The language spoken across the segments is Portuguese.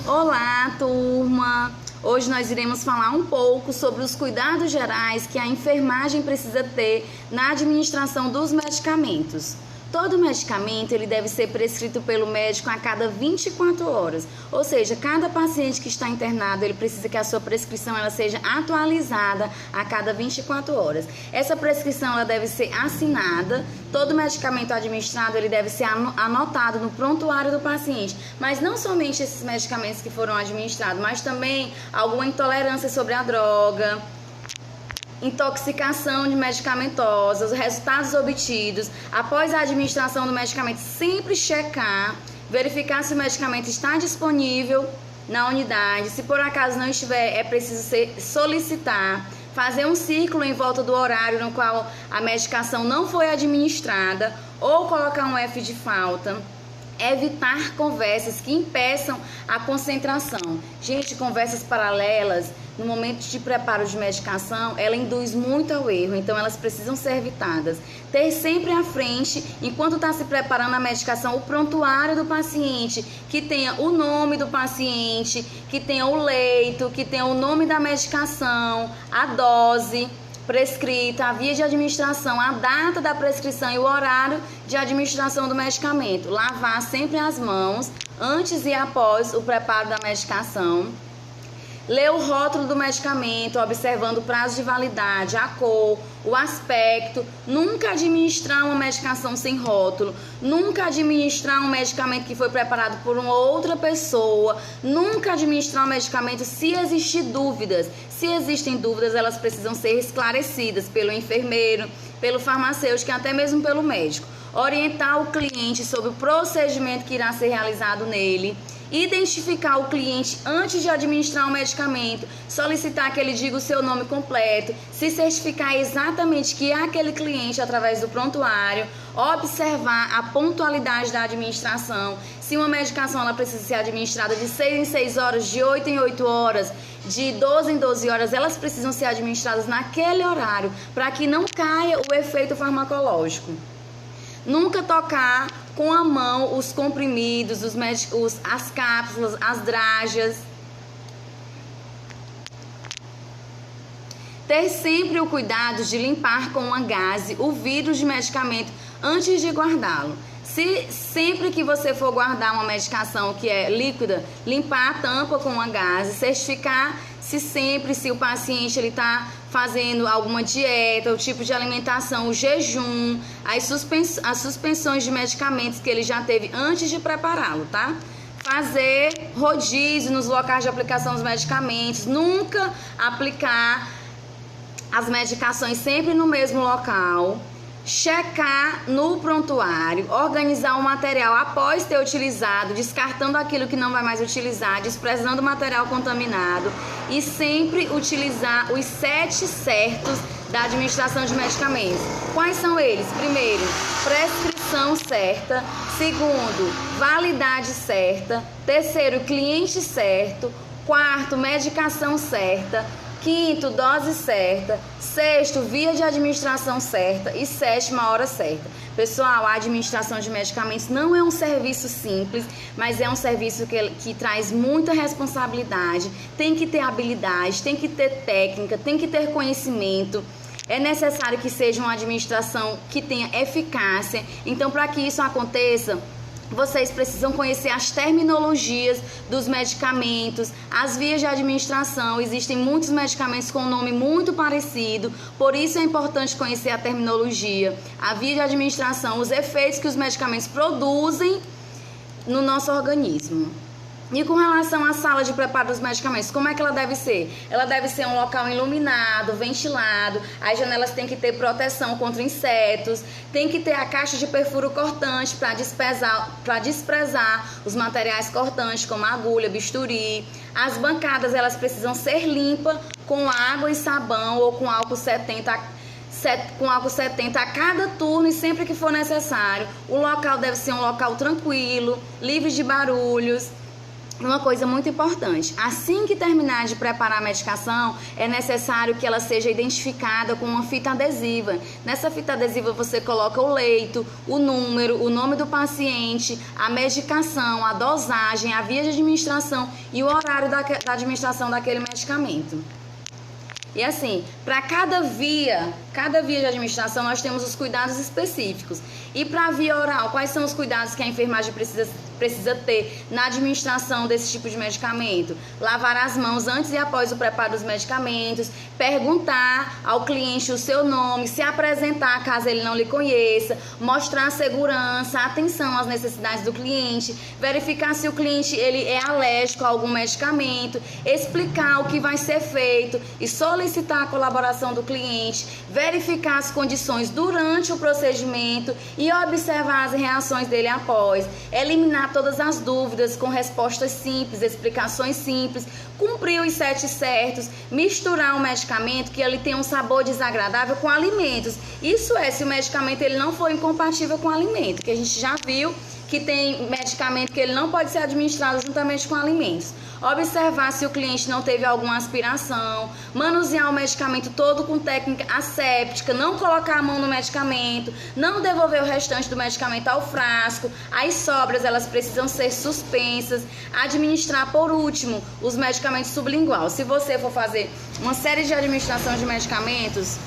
Olá, turma! Hoje nós iremos falar um pouco sobre os cuidados gerais que a enfermagem precisa ter na administração dos medicamentos. Todo medicamento ele deve ser prescrito pelo médico a cada 24 horas, ou seja, cada paciente que está internado ele precisa que a sua prescrição ela seja atualizada a cada 24 horas. Essa prescrição ela deve ser assinada, todo medicamento administrado ele deve ser anotado no prontuário do paciente, mas não somente esses medicamentos que foram administrados, mas também alguma intolerância sobre a droga, intoxicação de medicamentosa, os resultados obtidos após a administração do medicamento, sempre checar, verificar se o medicamento está disponível na unidade, se por acaso não estiver, é preciso solicitar, fazer um círculo em volta do horário no qual a medicação não foi administrada ou colocar um F de falta. Evitar conversas que impeçam a concentração. Gente, conversas paralelas no momento de preparo de medicação, ela induz muito ao erro, então elas precisam ser evitadas. Ter sempre à frente, enquanto está se preparando a medicação, o prontuário do paciente, que tenha o nome do paciente, que tenha o leito, que tenha o nome da medicação, a dose prescrita, a via de administração, a data da prescrição e o horário de administração do medicamento. Lavar sempre as mãos antes e após o preparo da medicação. Ler o rótulo do medicamento, observando o prazo de validade, a cor, o aspecto. Nunca administrar uma medicação sem rótulo. Nunca administrar um medicamento que foi preparado por uma outra pessoa. Nunca administrar um medicamento se existir dúvidas. Se existem dúvidas, elas precisam ser esclarecidas pelo enfermeiro, pelo farmacêutico e até mesmo pelo médico. Orientar o cliente sobre o procedimento que irá ser realizado nele. Identificar o cliente antes de administrar o medicamento, solicitar que ele diga o seu nome completo, se certificar exatamente que é aquele cliente através do prontuário, observar a pontualidade da administração, se uma medicação ela precisa ser administrada de 6 em 6 horas, de 8 em 8 horas, de 12 em 12 horas, elas precisam ser administradas naquele horário, para que não caia o efeito farmacológico. Nunca tocar com a mão os comprimidos, as cápsulas, as drágeas. Ter sempre o cuidado de limpar com uma gaze o vidro de medicamento antes de guardá-lo. Se sempre que você for guardar uma medicação que é líquida, limpar a tampa com uma gaze, certificar se o paciente está fazendo alguma dieta, o tipo de alimentação, o jejum, as suspensões de medicamentos que ele já teve antes de prepará-lo, tá? Fazer rodízio nos locais de aplicação dos medicamentos, nunca aplicar as medicações sempre no mesmo local. Checar no prontuário, organizar o material após ter utilizado, descartando aquilo que não vai mais utilizar, desprezando o material contaminado e sempre utilizar os 7 certos da administração de medicamentos. Quais são eles? Primeiro, prescrição certa. Segundo, validade certa. Terceiro, cliente certo. Quarto, medicação certa. Quinto, dose certa. Sexto, via de administração certa. E sétima, hora certa. Pessoal, a administração de medicamentos não é um serviço simples, mas é um serviço que traz muita responsabilidade. Tem que ter habilidade, tem que ter técnica, tem que ter conhecimento. É necessário que seja uma administração que tenha eficácia. Então, para que isso aconteça, vocês precisam conhecer as terminologias dos medicamentos, as vias de administração. Existem muitos medicamentos com um nome muito parecido, por isso é importante conhecer a terminologia, a via de administração, os efeitos que os medicamentos produzem no nosso organismo. E com relação à sala de preparo dos medicamentos, como é que ela deve ser? Ela deve ser um local iluminado, ventilado, as janelas têm que ter proteção contra insetos, tem que ter a caixa de perfuro cortante para desprezar os materiais cortantes, como agulha, bisturi. As bancadas, elas precisam ser limpas com água e sabão ou com álcool 70 a cada turno e sempre que for necessário. O local deve ser um local tranquilo, livre de barulhos. uma coisa muito importante, assim que terminar de preparar a medicação, é necessário que ela seja identificada com uma fita adesiva. Nessa fita adesiva você coloca o leito, o número, o nome do paciente, a medicação, a dosagem, a via de administração e o horário da administração daquele medicamento. E assim, para cada via de administração, nós temos os cuidados específicos. E para a via oral, quais são os cuidados que a enfermagem precisa ter na administração desse tipo de medicamento? Lavar as mãos antes e após o preparo dos medicamentos, perguntar ao cliente o seu nome, se apresentar caso ele não lhe conheça, mostrar segurança, atenção às necessidades do cliente, verificar se o cliente ele é alérgico a algum medicamento, explicar o que vai ser feito e solicitar a colaboração do cliente, verificar as condições durante o procedimento e observar as reações dele após, eliminar todas as dúvidas com respostas simples, explicações simples, cumprir os 7 certos, misturar um medicamento que ele tem um sabor desagradável com alimentos. Isso é, se o medicamento ele não for incompatível com alimento, que a gente já viu que tem medicamento que ele não pode ser administrado juntamente com alimentos. Observar se o cliente não teve alguma aspiração, manusear o medicamento todo com técnica asséptica, não colocar a mão no medicamento, não devolver o restante do medicamento ao frasco, as sobras elas precisam ser suspensas, administrar por último os medicamentos sublingual. Se você for fazer uma série de administração de medicamentos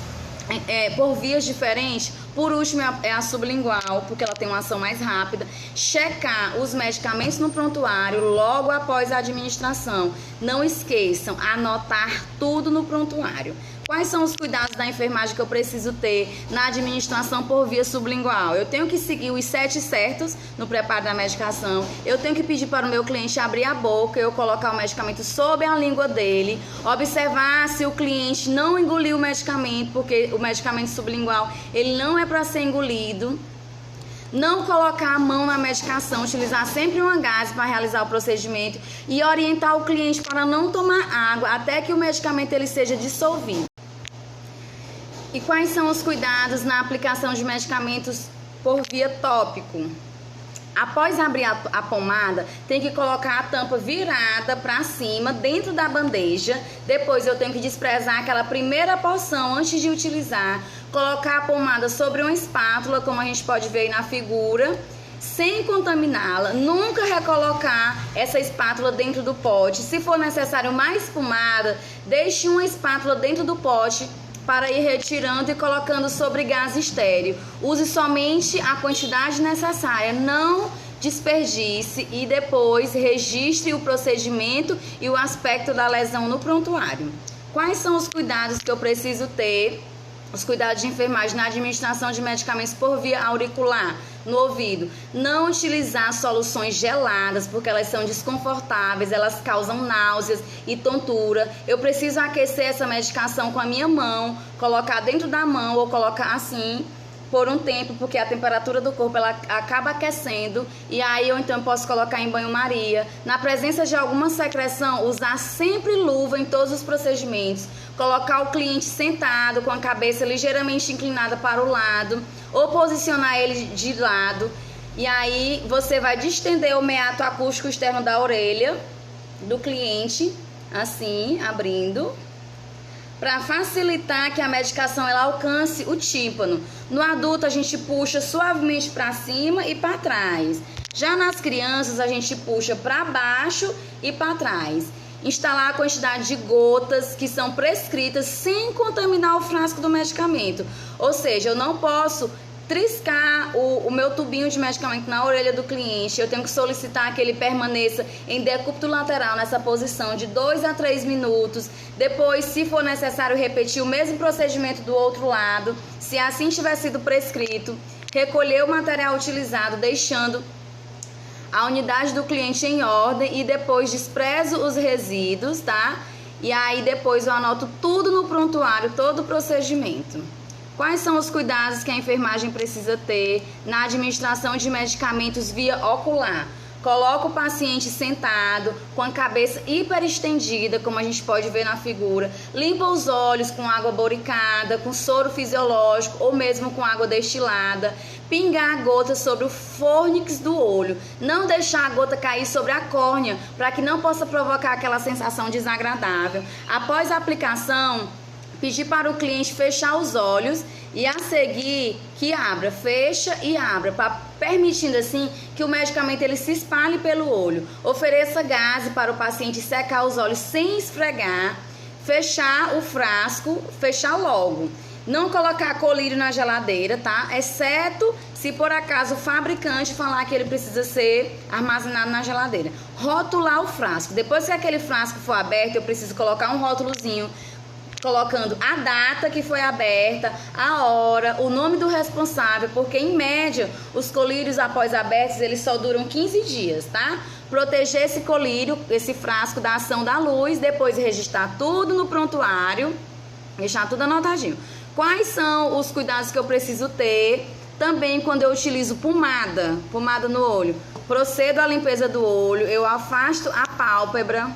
por vias diferentes, por último é a sublingual, porque ela tem uma ação mais rápida. Checar os medicamentos no prontuário logo após a administração. Não esqueçam, anotar tudo no prontuário. Quais são os cuidados da enfermagem que eu preciso ter na administração por via sublingual? Eu tenho que seguir os 7 certos no preparo da medicação. Eu tenho que pedir para o meu cliente abrir a boca, eu colocar o medicamento sob a língua dele, observar se o cliente não engoliu o medicamento, porque o medicamento sublingual ele não é para ser engolido. Não colocar a mão na medicação, utilizar sempre uma gaze para realizar o procedimento e orientar o cliente para não tomar água até que o medicamento ele seja dissolvido. E quais são os cuidados na aplicação de medicamentos por via tópico? Após abrir a pomada, tem que colocar a tampa virada para cima dentro da bandeja. Depois eu tenho que desprezar aquela primeira porção antes de utilizar. Colocar a pomada sobre uma espátula, como a gente pode ver aí na figura, sem contaminá-la. Nunca recolocar essa espátula dentro do pote. Se for necessário mais pomada, deixe uma espátula dentro do pote para ir retirando e colocando sobre gás estéreo. Use somente a quantidade necessária, não desperdice e depois registre o procedimento e o aspecto da lesão no prontuário. Quais são os cuidados que eu preciso ter? Os cuidados de enfermagem na administração de medicamentos por via auricular, no ouvido. Não utilizar soluções geladas, porque elas são desconfortáveis, elas causam náuseas e tontura. Eu preciso aquecer essa medicação com a minha mão, colocar dentro da mão ou colocar assim por um tempo, porque a temperatura do corpo ela acaba aquecendo, e aí eu então posso colocar em banho-maria. Na presença de alguma secreção, usar sempre luva em todos os procedimentos. Colocar o cliente sentado com a cabeça ligeiramente inclinada para o lado ou posicionar ele de lado. E aí você vai distender o meato acústico externo da orelha do cliente, assim, abrindo, para facilitar que a medicação ela alcance o tímpano. No adulto a gente puxa suavemente para cima e para trás. Já nas crianças a gente puxa para baixo e para trás. Instalar a quantidade de gotas que são prescritas sem contaminar o frasco do medicamento. Ou seja, eu não posso triscar o meu tubinho de medicamento na orelha do cliente. Eu tenho que solicitar que ele permaneça em decúbito lateral nessa posição de 2 a 3 minutos. Depois, se for necessário, repetir o mesmo procedimento do outro lado. Se assim tiver sido prescrito, recolher o material utilizado, deixando a unidade do cliente em ordem e depois desprezo os resíduos, tá? E aí depois eu anoto tudo no prontuário, todo o procedimento. Quais são os cuidados que a enfermagem precisa ter na administração de medicamentos via ocular? Coloca o paciente sentado, com a cabeça hiperestendida, como a gente pode ver na figura. Limpa os olhos com água boricada, com soro fisiológico ou mesmo com água destilada. Pingar a gota sobre o fônix do olho. Não deixar a gota cair sobre a córnea, para que não possa provocar aquela sensação desagradável. Após a aplicação, pedir para o cliente fechar os olhos e a seguir que abra, fecha e abra, permitindo assim que o medicamento ele se espalhe pelo olho. Ofereça gaze para o paciente secar os olhos sem esfregar, fechar o frasco, fechar logo. Não colocar colírio na geladeira, tá? Exceto se por acaso o fabricante falar que ele precisa ser armazenado na geladeira. Rotular o frasco. Depois que aquele frasco for aberto, eu preciso colocar um rótulozinho colocando a data que foi aberta, a hora, o nome do responsável, porque em média os colírios após abertos eles só duram 15 dias, tá? Proteger esse colírio, esse frasco da ação da luz, depois registrar tudo no prontuário, deixar tudo anotadinho. Quais são os cuidados que eu preciso ter também quando eu utilizo pomada no olho? Procedo à limpeza do olho, eu afasto a pálpebra.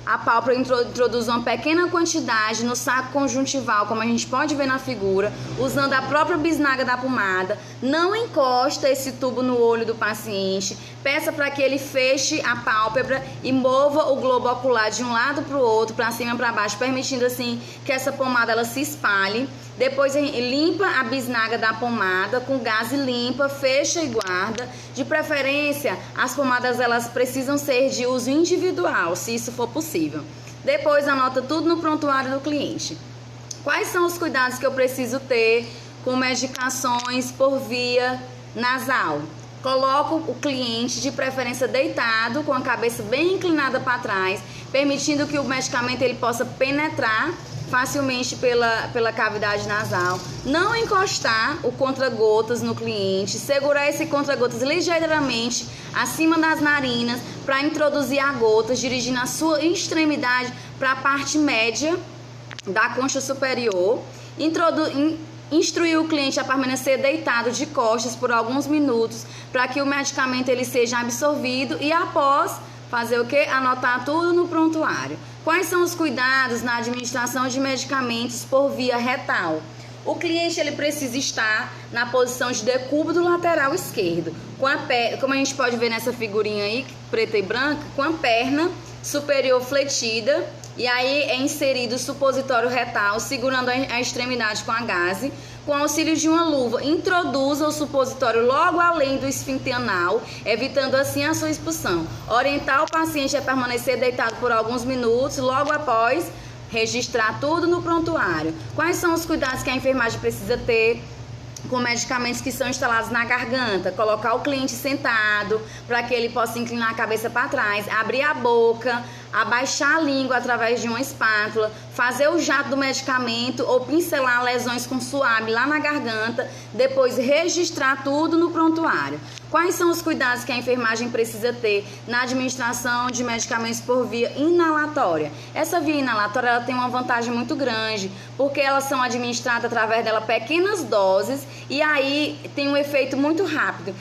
A pálpebra introduz uma pequena quantidade no saco conjuntival, como a gente pode ver na figura, usando a própria bisnaga da pomada. Não encosta esse tubo no olho do paciente. Peça para que ele feche a pálpebra e mova o globo ocular de um lado para o outro, para cima e para baixo, permitindo assim que essa pomada ela se espalhe. Depois limpa a bisnaga da pomada com gaze limpa, fecha e guarda. De preferência, as pomadas elas precisam ser de uso individual, se isso for possível. Depois anota tudo no prontuário do cliente. Quais são os cuidados que eu preciso ter com medicações por via nasal? Coloco o cliente de preferência deitado, com a cabeça bem inclinada para trás, permitindo que o medicamento ele possa penetrar facilmente pela cavidade nasal. Não encostar o contra-gotas no cliente, segurar esse contra-gotas ligeiramente acima das narinas para introduzir a gotas, dirigindo a sua extremidade para a parte média da concha superior. Instruir o cliente a permanecer deitado de costas por alguns minutos para que o medicamento ele seja absorvido e após fazer o que? Anotar tudo no prontuário. Quais são os cuidados na administração de medicamentos por via retal? O cliente ele precisa estar na posição de decúbito lateral esquerdo, como a gente pode ver nessa figurinha aí, preta e branca, com a perna superior fletida, e aí é inserido o supositório retal, segurando a extremidade com a gaze. Com auxílio de uma luva, introduza o supositório logo além do esfíncter anal, evitando assim a sua expulsão. Orientar o paciente a permanecer deitado por alguns minutos, logo após registrar tudo no prontuário. Quais são os cuidados que a enfermagem precisa ter com medicamentos que são instalados na garganta? Colocar o cliente sentado para que ele possa inclinar a cabeça para trás, abrir a boca, abaixar a língua através de uma espátula, fazer o jato do medicamento ou pincelar lesões com suave lá na garganta, depois registrar tudo no prontuário. Quais são os cuidados que a enfermagem precisa ter na administração de medicamentos por via inalatória? Essa via inalatória ela tem uma vantagem muito grande, porque elas são administradas através dela pequenas doses e aí tem um efeito muito rápido.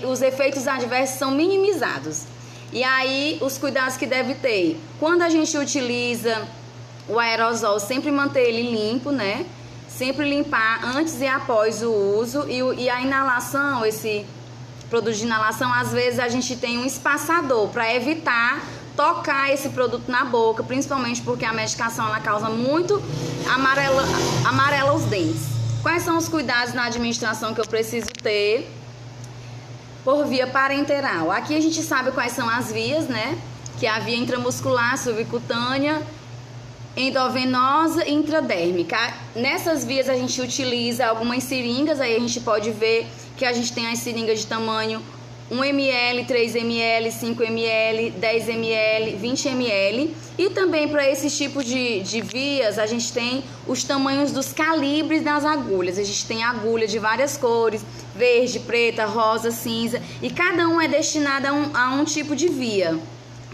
Os efeitos adversos são minimizados. E aí, os cuidados que deve ter. Quando a gente utiliza o aerosol, sempre manter ele limpo, né? Sempre limpar antes e após o uso. E a inalação, esse produto de inalação, às vezes a gente tem um espaçador para evitar tocar esse produto na boca, principalmente porque a medicação ela causa muito amarela os dentes. Quais são os cuidados na administração que eu preciso ter por via parenteral? Aqui a gente sabe quais são as vias, né? Que é a via intramuscular, subcutânea, endovenosa e intradérmica. Nessas vias a gente utiliza algumas seringas, aí a gente pode ver que a gente tem as seringas de tamanho 1 ml, 3 ml, 5 ml, 10 ml, 20 ml. E também para esses tipos de vias, a gente tem os tamanhos dos calibres das agulhas. A gente tem agulha de várias cores, verde, preta, rosa, cinza, e cada um é destinado a um tipo de via.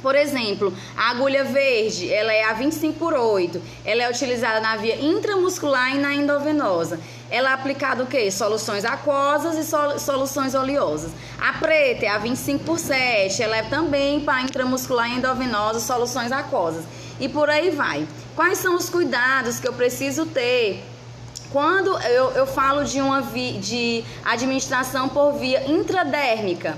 Por exemplo, a agulha verde, ela é a 25/8, ela é utilizada na via intramuscular e na endovenosa. ela é aplicada o quê? Soluções aquosas e soluções oleosas. A preta é a 25/7, ela é também para intramuscular e endovenosa, soluções aquosas. E por aí vai. Quais são os cuidados que eu preciso ter quando eu falo de administração por via intradérmica?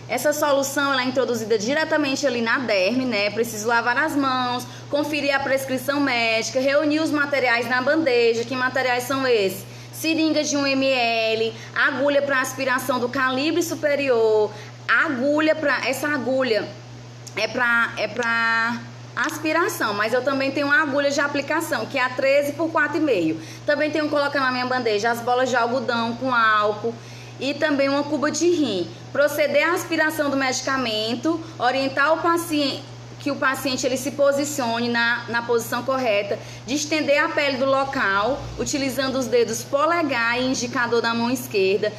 Essa solução ela é introduzida diretamente ali na derme, né? Preciso lavar as mãos, conferir a prescrição médica, reunir os materiais na bandeja. Que materiais são esses? Seringa de 1 ml, agulha para aspiração do calibre superior, essa agulha é para aspiração, mas eu também tenho uma agulha de aplicação, que é a 13 por 4,5. Também tenho que colocar na minha bandeja as bolas de algodão com álcool e também uma cuba de rim. Proceder à aspiração do medicamento, orientar o paciente, que o paciente ele se posicione na posição correta, distender a pele do local, utilizando os dedos polegar e indicador da mão esquerda.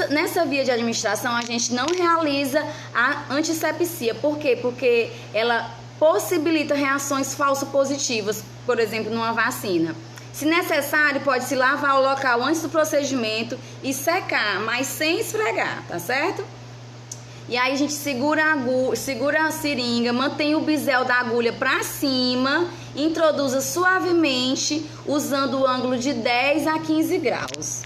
Nessa via de administração, a gente não realiza a antisepsia. Por quê? Porque ela possibilita reações falso-positivas, por exemplo, numa vacina. Se necessário, pode-se lavar o local antes do procedimento e secar, mas sem esfregar, tá certo? E aí a gente segura a seringa, mantém o bisel da agulha para cima, introduza suavemente, usando o ângulo de 10 a 15 graus.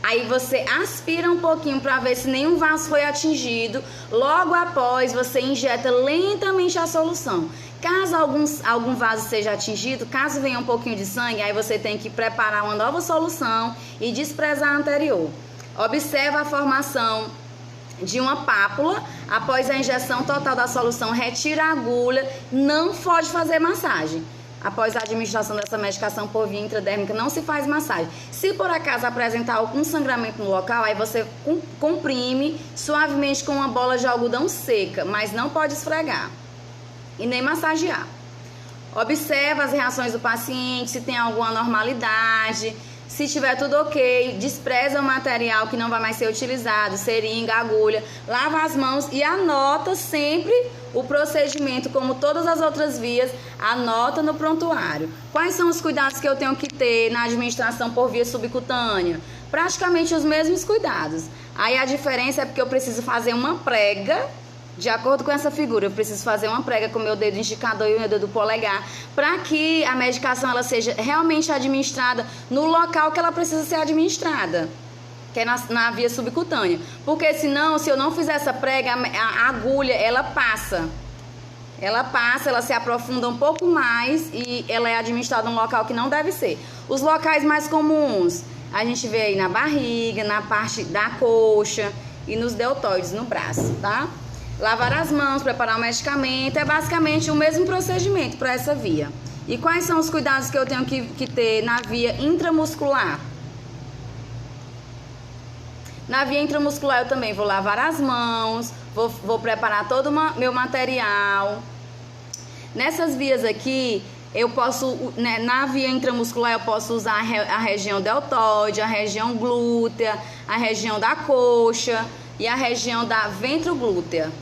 Aí você aspira um pouquinho para ver se nenhum vaso foi atingido. Logo após, você injeta lentamente a solução. Caso algum vaso seja atingido, caso venha um pouquinho de sangue, aí você tem que preparar uma nova solução e desprezar a anterior. Observa a formação de uma pápula. Após a injeção total da solução, retira a agulha. Não pode fazer massagem. Após a administração dessa medicação por via intradérmica, não se faz massagem. Se por acaso apresentar algum sangramento no local, aí você comprime suavemente com uma bola de algodão seca, mas não pode esfregar e nem massagear. Observa as reações do paciente, se tem alguma anormalidade. Se tiver tudo ok, despreza o material que não vai mais ser utilizado, seringa, agulha, lava as mãos e anota sempre o procedimento, como todas as outras vias, anota no prontuário. Quais são os cuidados que eu tenho que ter na administração por via subcutânea? Praticamente os mesmos cuidados. Aí a diferença é porque eu preciso fazer uma prega. De acordo com essa figura, eu preciso fazer uma prega com o meu dedo indicador e o meu dedo polegar para que a medicação ela seja realmente administrada no local que ela precisa ser administrada, que é na via subcutânea. Porque senão, se eu não fizer essa prega, a agulha, ela passa, ela se aprofunda um pouco mais e ela é administrada num local que não deve ser. Os locais mais comuns, a gente vê aí na barriga, na parte da coxa e nos deltoides, no braço, tá? Lavar as mãos, preparar o medicamento, é basicamente o mesmo procedimento para essa via. E quais são os cuidados que eu tenho que ter na via intramuscular? Na via intramuscular eu também vou lavar as mãos, vou preparar todo o meu material. Nessas vias aqui, eu posso, né, na via intramuscular eu posso usar a região deltoide, a região glútea, a região da coxa e a região da ventroglútea.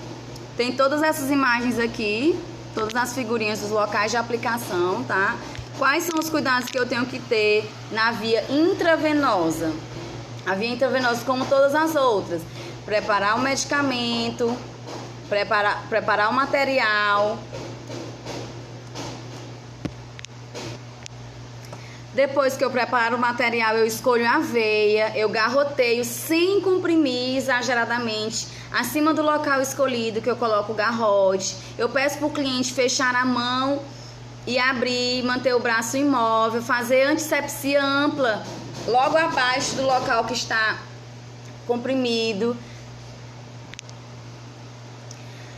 Tem todas essas imagens aqui, todas as figurinhas dos locais de aplicação, tá? Quais são os cuidados que eu tenho que ter na via intravenosa? A via intravenosa, como todas as outras, preparar o medicamento, preparar o material. Depois que eu preparo o material, eu escolho a veia, eu garroteio sem comprimir exageradamente. Acima do local escolhido, que eu coloco o garrote. Eu peço para o cliente fechar a mão e abrir, manter o braço imóvel, fazer antisepsia ampla, logo abaixo do local que está comprimido.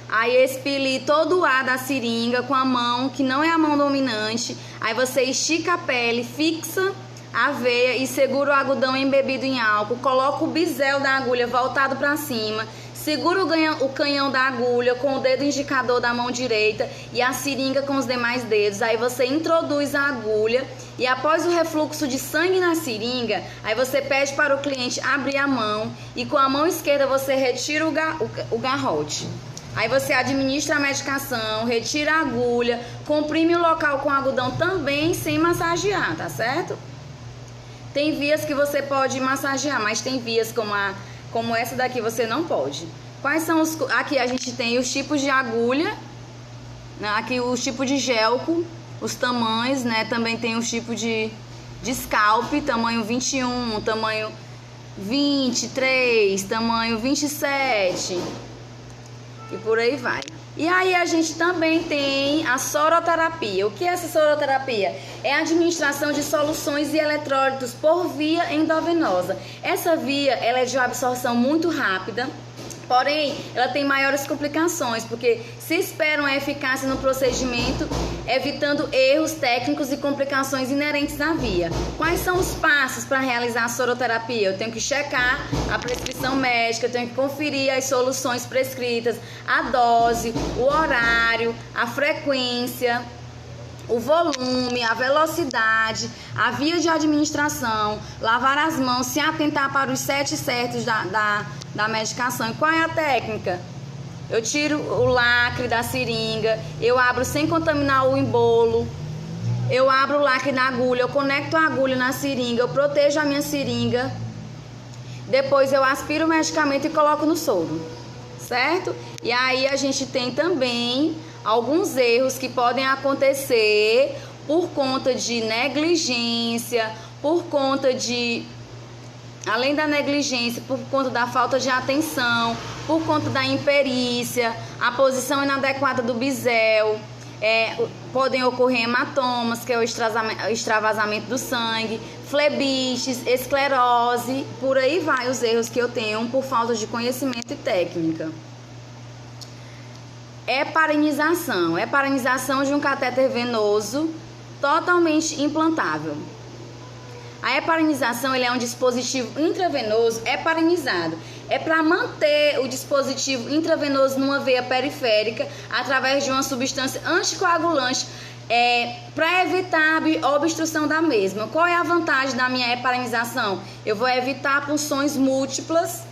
Aí expelir todo o ar da seringa com a mão, que não é a mão dominante. Aí você estica a pele, fixa a veia e segura o algodão embebido em álcool. Coloca o bisel da agulha voltado para cima. Segura o canhão da agulha com o dedo indicador da mão direita e a seringa com os demais dedos. Aí você introduz a agulha e após o refluxo de sangue na seringa, aí você pede para o cliente abrir a mão e com a mão esquerda você retira o garrote. Aí você administra a medicação, retira a agulha, comprime o local com algodão também sem massagear, tá certo? Tem vias que você pode massagear, mas tem vias como essa daqui você não pode. Quais são os... Aqui a gente tem os tipos de agulha, né? Aqui os tipos de gelco, os tamanhos, né? Também tem os tipos de scalp, tamanho 21, tamanho 23, tamanho 27 e por aí vai. E aí a gente também tem a soroterapia. O que é essa soroterapia? É a administração de soluções e eletrólitos por via endovenosa. Essa via ela é de absorção muito rápida, porém ela tem maiores complicações, porque se espera uma eficácia no procedimento, evitando erros técnicos e complicações inerentes à via. Quais são os passos para realizar a soroterapia? Eu tenho que checar a prescrição médica, eu tenho que conferir as soluções prescritas, a dose, o horário, a frequência, o volume, a velocidade, a via de administração, lavar as mãos, se atentar para os 7 certos da medicação. E qual é a técnica? Eu tiro o lacre da seringa, eu abro sem contaminar o embolo, eu abro o lacre da agulha, eu conecto a agulha na seringa, eu protejo a minha seringa, depois eu aspiro o medicamento e coloco no soro, certo? E aí a gente tem também alguns erros que podem acontecer por conta de negligência, por conta de... Além da negligência, por conta da falta de atenção, por conta da imperícia, a posição inadequada do bisel, podem ocorrer hematomas, que é o extravasamento do sangue, flebites, esclerose, por aí vai os erros que eu tenho por falta de conhecimento e técnica. Heparinização de um catéter venoso totalmente implantável. A heparinização ele é um dispositivo intravenoso heparinizado. É para manter o dispositivo intravenoso numa veia periférica através de uma substância anticoagulante para evitar a obstrução da mesma. Qual é a vantagem da minha heparinização? Eu vou evitar punções múltiplas,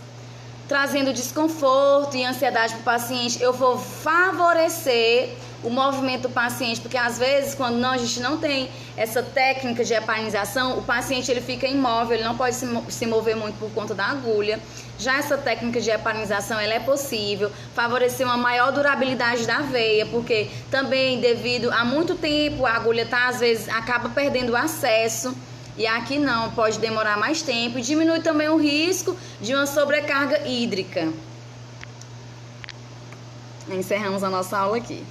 trazendo desconforto e ansiedade para o paciente. Eu vou favorecer o movimento do paciente, porque às vezes quando a gente não tem essa técnica de heparinização, o paciente ele fica imóvel, ele não pode se mover muito por conta da agulha. Já essa técnica de heparinização ela é possível favorecer uma maior durabilidade da veia, porque também devido a muito tempo a agulha às vezes acaba perdendo o acesso. E aqui não, pode demorar mais tempo e diminui também o risco de uma sobrecarga hídrica. Encerramos a nossa aula aqui.